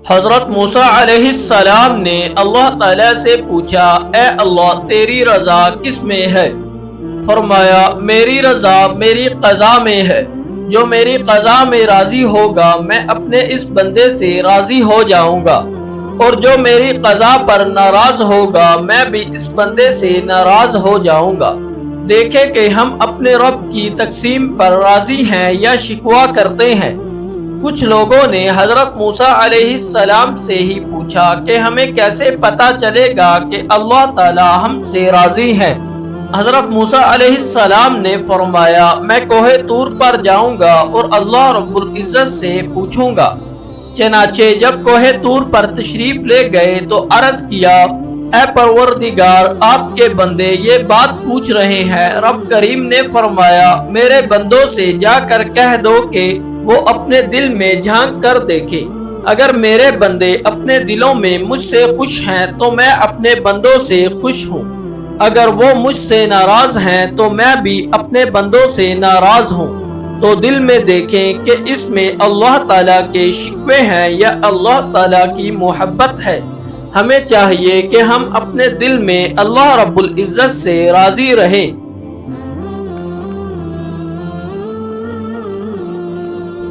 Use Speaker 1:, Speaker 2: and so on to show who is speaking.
Speaker 1: حضرت موسیٰ علیہ السلام نے اللہ تعالیٰ سے پوچھا، اے اللہ تیری رضا کس میں ہے؟ فرمایا میری رضا میری قضا میں ہے، جو میری قضا میں راضی ہوگا میں اپنے اس بندے سے راضی ہو جاؤں گا، اور جو میری قضا پر ناراض ہوگا میں بھی اس بندے سے ناراض ہو جاؤں گا۔ دیکھیں کہ ہم اپنے رب کی تقسیم پر راضی ہیں یا شکوہ کرتے ہیں۔ کچھ لوگوں نے حضرت موسیٰ علیہ السلام سے ہی پوچھا کہ ہمیں کیسے پتا چلے گا کہ اللہ تعالی ہم سے راضی ہیں؟ حضرت موسیٰ علیہ السلام نے فرمایا میں کوہ طور پر جاؤں گا اور اللہ رب العزت سے پوچھوں گا۔ چنانچہ جب کوہ طور پر تشریف لے گئے تو عرض کیا، اے پروردگار آپ کے بندے یہ بات پوچھ رہے ہیں۔ رب کریم نے فرمایا میرے بندوں سے جا کر کہہ دو کہ وہ اپنے دل میں جھانک کر دیکھیں، اگر میرے بندے اپنے دلوں میں مجھ سے خوش ہیں تو میں اپنے بندوں سے خوش ہوں، اگر وہ مجھ سے ناراض ہیں تو میں بھی اپنے بندوں سے ناراض ہوں۔ تو دل میں دیکھیں کہ اس میں اللہ تعالیٰ کے شکوے ہیں یا اللہ تعالیٰ کی محبت ہے۔ ہمیں چاہیے کہ ہم اپنے دل میں اللہ رب العزت سے راضی رہیں۔